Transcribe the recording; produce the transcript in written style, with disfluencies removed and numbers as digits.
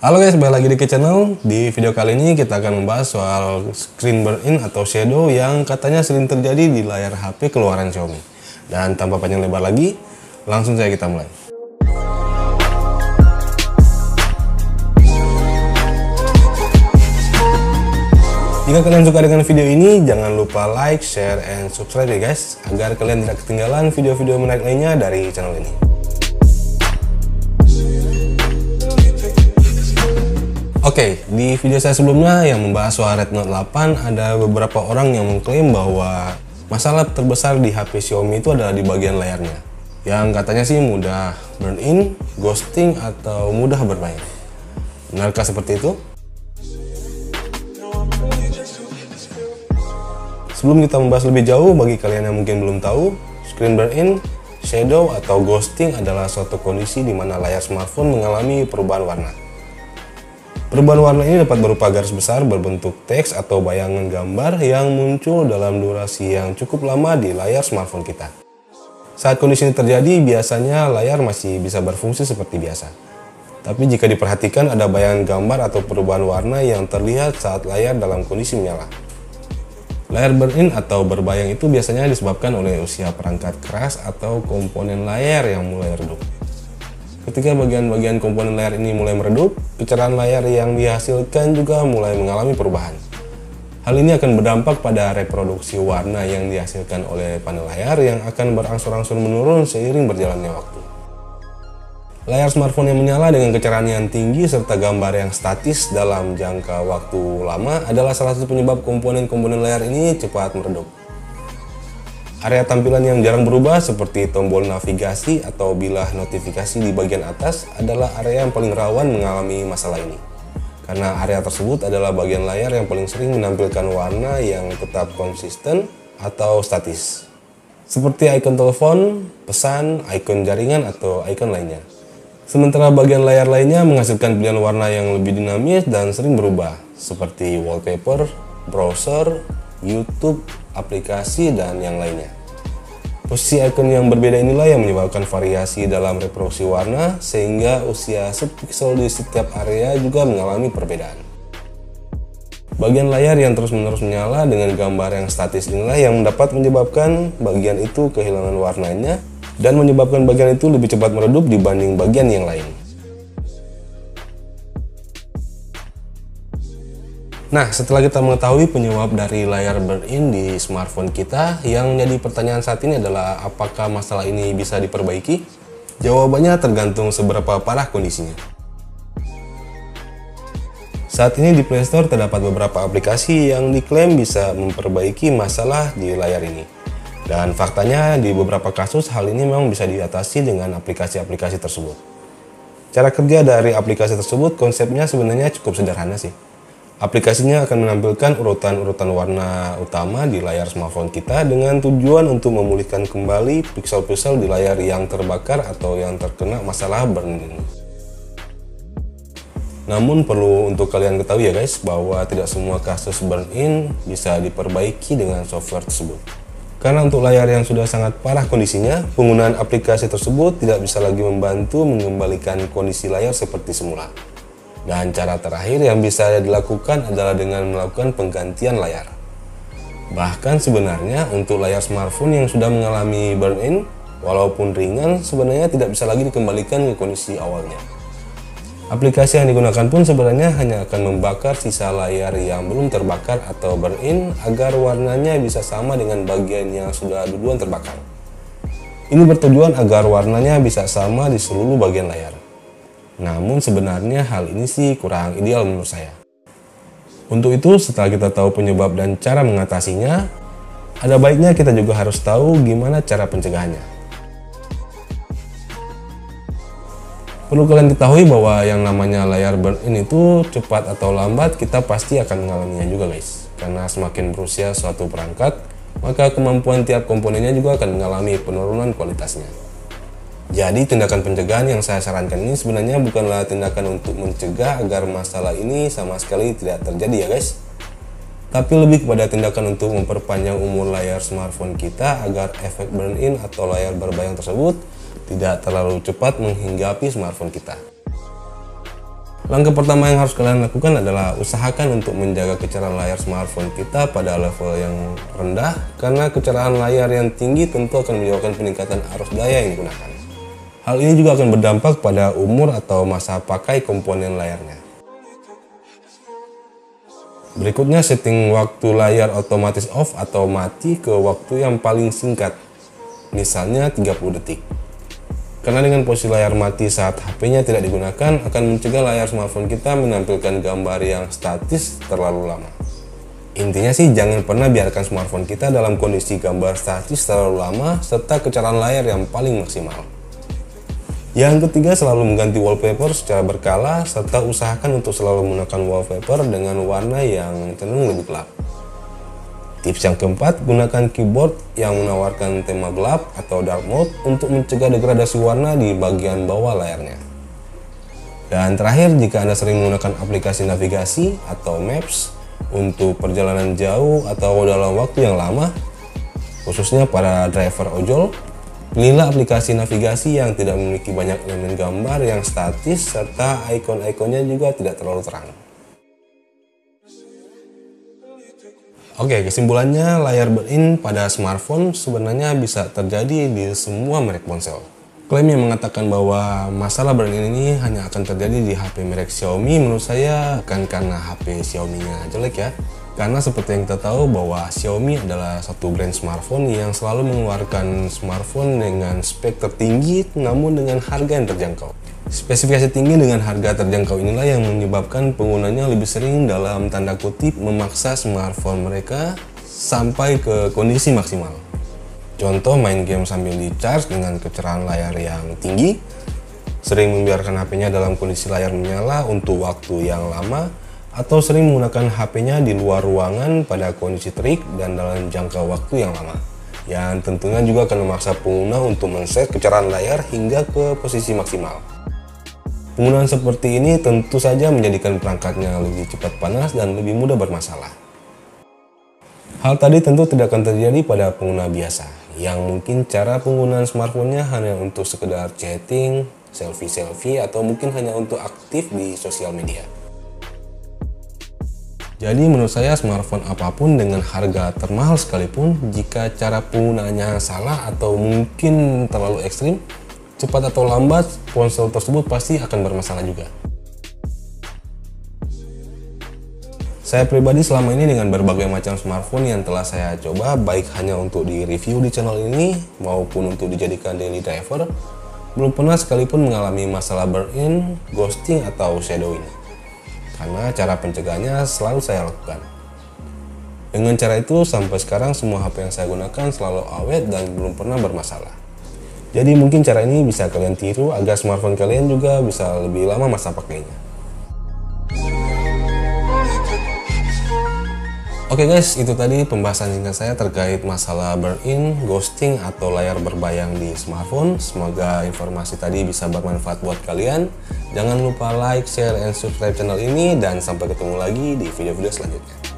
Halo guys, balik lagi di channel. Di video kali ini kita akan membahas soal screen burn-in atau shadow yang katanya sering terjadi di layar HP keluaran Xiaomi. Dan tanpa panjang lebar lagi, langsung saja kita mulai. Jika kalian suka dengan video ini, jangan lupa like, share, and subscribe ya guys, agar kalian tidak ketinggalan video-video menarik lainnya dari channel ini. Oke, di video saya sebelumnya yang membahas soal Redmi Note 8, ada beberapa orang yang mengklaim bahwa masalah terbesar di HP Xiaomi itu adalah di bagian layarnya, yang katanya sih mudah burn-in, ghosting, atau mudah bermain. Benarkah seperti itu? Sebelum kita membahas lebih jauh, bagi kalian yang mungkin belum tahu, screen burn-in, shadow, atau ghosting adalah suatu kondisi di mana layar smartphone mengalami perubahan warna. Perubahan warna ini dapat berupa garis besar berbentuk teks atau bayangan gambar yang muncul dalam durasi yang cukup lama di layar smartphone kita. Saat kondisi ini terjadi, biasanya layar masih bisa berfungsi seperti biasa. Tapi jika diperhatikan, ada bayangan gambar atau perubahan warna yang terlihat saat layar dalam kondisi menyala. Layar burn-in atau berbayang itu biasanya disebabkan oleh usia perangkat keras atau komponen layar yang mulai redup. Ketika bagian-bagian komponen layar ini mulai meredup, pencerahan layar yang dihasilkan juga mulai mengalami perubahan. Hal ini akan berdampak pada reproduksi warna yang dihasilkan oleh panel layar yang akan berangsur-angsur menurun seiring berjalannya waktu. Layar smartphone yang menyala dengan kecerahan yang tinggi serta gambar yang statis dalam jangka waktu lama adalah salah satu penyebab komponen-komponen layar ini cepat meredup. Area tampilan yang jarang berubah seperti tombol navigasi atau bilah notifikasi di bagian atas adalah area yang paling rawan mengalami masalah ini. Karena area tersebut adalah bagian layar yang paling sering menampilkan warna yang tetap konsisten atau statis. Seperti ikon telepon, pesan, ikon jaringan, atau ikon lainnya. Sementara bagian layar lainnya menghasilkan pilihan warna yang lebih dinamis dan sering berubah, seperti wallpaper, browser, YouTube, aplikasi, dan yang lainnya. Posisi ikon yang berbeda inilah yang menyebabkan variasi dalam reproduksi warna, sehingga usia subpixel di setiap area juga mengalami perbedaan. Bagian layar yang terus-menerus menyala dengan gambar yang statis inilah yang dapat menyebabkan bagian itu kehilangan warnanya dan menyebabkan bagian itu lebih cepat meredup dibanding bagian yang lain. Nah, setelah kita mengetahui penyebab dari layar burn-in di smartphone kita, yang jadi pertanyaan saat ini adalah apakah masalah ini bisa diperbaiki? Jawabannya tergantung seberapa parah kondisinya. Saat ini di Play Store terdapat beberapa aplikasi yang diklaim bisa memperbaiki masalah di layar ini. Dan faktanya di beberapa kasus hal ini memang bisa diatasi dengan aplikasi-aplikasi tersebut. Cara kerja dari aplikasi tersebut konsepnya sebenarnya cukup sederhana sih. Aplikasinya akan menampilkan urutan-urutan warna utama di layar smartphone kita dengan tujuan untuk memulihkan kembali pixel-pixel di layar yang terbakar atau yang terkena masalah burn-in. Namun perlu untuk kalian ketahui ya guys, bahwa tidak semua kasus burn-in bisa diperbaiki dengan software tersebut. Karena untuk layar yang sudah sangat parah kondisinya, penggunaan aplikasi tersebut tidak bisa lagi membantu mengembalikan kondisi layar seperti semula. Dan cara terakhir yang bisa dilakukan adalah dengan melakukan penggantian layar. Bahkan sebenarnya untuk layar smartphone yang sudah mengalami burn-in, walaupun ringan, sebenarnya tidak bisa lagi dikembalikan ke kondisi awalnya. Aplikasi yang digunakan pun sebenarnya hanya akan membakar sisa layar yang belum terbakar atau burn-in agar warnanya bisa sama dengan bagian yang sudah duluan terbakar. Ini bertujuan agar warnanya bisa sama di seluruh bagian layar. Namun sebenarnya hal ini sih kurang ideal menurut saya. Untuk itu, setelah kita tahu penyebab dan cara mengatasinya, ada baiknya kita juga harus tahu gimana cara pencegahannya. Perlu kalian ketahui bahwa yang namanya layar burn-in itu cepat atau lambat kita pasti akan mengalaminya juga guys. Karena semakin berusia suatu perangkat, maka kemampuan tiap komponennya juga akan mengalami penurunan kualitasnya. Jadi tindakan pencegahan yang saya sarankan ini sebenarnya bukanlah tindakan untuk mencegah agar masalah ini sama sekali tidak terjadi ya guys. Tapi lebih kepada tindakan untuk memperpanjang umur layar smartphone kita agar efek burn-in atau layar berbayang tersebut tidak terlalu cepat menghinggapi smartphone kita. Langkah pertama yang harus kalian lakukan adalah usahakan untuk menjaga kecerahan layar smartphone kita pada level yang rendah, karena kecerahan layar yang tinggi tentu akan menyebabkan peningkatan arus daya yang digunakan. Hal ini juga akan berdampak pada umur atau masa pakai komponen layarnya. Berikutnya, setting waktu layar otomatis off atau mati ke waktu yang paling singkat, misalnya 30 detik. Karena dengan posisi layar mati saat HP-nya tidak digunakan akan mencegah layar smartphone kita menampilkan gambar yang statis terlalu lama. Intinya sih jangan pernah biarkan smartphone kita dalam kondisi gambar statis terlalu lama serta kecerahan layar yang paling maksimal. Yang ketiga, selalu mengganti wallpaper secara berkala serta usahakan untuk selalu menggunakan wallpaper dengan warna yang cenderung lebih gelap. Tips yang keempat, gunakan keyboard yang menawarkan tema gelap atau dark mode untuk mencegah degradasi warna di bagian bawah layarnya. Dan terakhir, jika Anda sering menggunakan aplikasi navigasi atau Maps untuk perjalanan jauh atau dalam waktu yang lama, khususnya para driver ojol, pilihlah aplikasi navigasi yang tidak memiliki banyak elemen gambar yang statis serta ikon-ikonnya juga tidak terlalu terang. Oke, kesimpulannya layar built-in pada smartphone sebenarnya bisa terjadi di semua merek ponsel. Klaim yang mengatakan bahwa masalah built-in ini hanya akan terjadi di HP merek Xiaomi menurut saya bukan karena HP Xiaomi-nya jelek ya. Karena seperti yang kita tahu bahwa Xiaomi adalah satu brand smartphone yang selalu mengeluarkan smartphone dengan spek tertinggi namun dengan harga yang terjangkau. Spesifikasi tinggi dengan harga terjangkau inilah yang menyebabkan penggunanya lebih sering dalam tanda kutip memaksa smartphone mereka sampai ke kondisi maksimal. Contoh, main game sambil di-charge dengan kecerahan layar yang tinggi, sering membiarkan HP-nya dalam kondisi layar menyala untuk waktu yang lama, atau sering menggunakan HP-nya di luar ruangan pada kondisi terik dan dalam jangka waktu yang lama, yang tentunya juga akan memaksa pengguna untuk men-set kecerahan layar hingga ke posisi maksimal. Penggunaan seperti ini tentu saja menjadikan perangkatnya lebih cepat panas dan lebih mudah bermasalah. Hal tadi tentu tidak akan terjadi pada pengguna biasa, yang mungkin cara penggunaan smartphone-nya hanya untuk sekedar chatting, selfie-selfie, atau mungkin hanya untuk aktif di sosial media. Jadi menurut saya smartphone apapun dengan harga termahal sekalipun, jika cara penggunaannya salah atau mungkin terlalu ekstrim, cepat atau lambat ponsel tersebut pasti akan bermasalah juga. Saya pribadi selama ini dengan berbagai macam smartphone yang telah saya coba, baik hanya untuk di review di channel ini maupun untuk dijadikan daily driver, belum pernah sekalipun mengalami masalah burn-in, ghosting, atau shadowing. Karena cara pencegahannya selalu saya lakukan. Dengan cara itu sampai sekarang semua HP yang saya gunakan selalu awet dan belum pernah bermasalah. Jadi mungkin cara ini bisa kalian tiru agar smartphone kalian juga bisa lebih lama masa pakainya. Oke guys, itu tadi pembahasan singkat saya terkait masalah burn-in, ghosting, atau layar berbayang di smartphone. Semoga informasi tadi bisa bermanfaat buat kalian. Jangan lupa like, share, and subscribe channel ini, dan sampai ketemu lagi di video-video selanjutnya.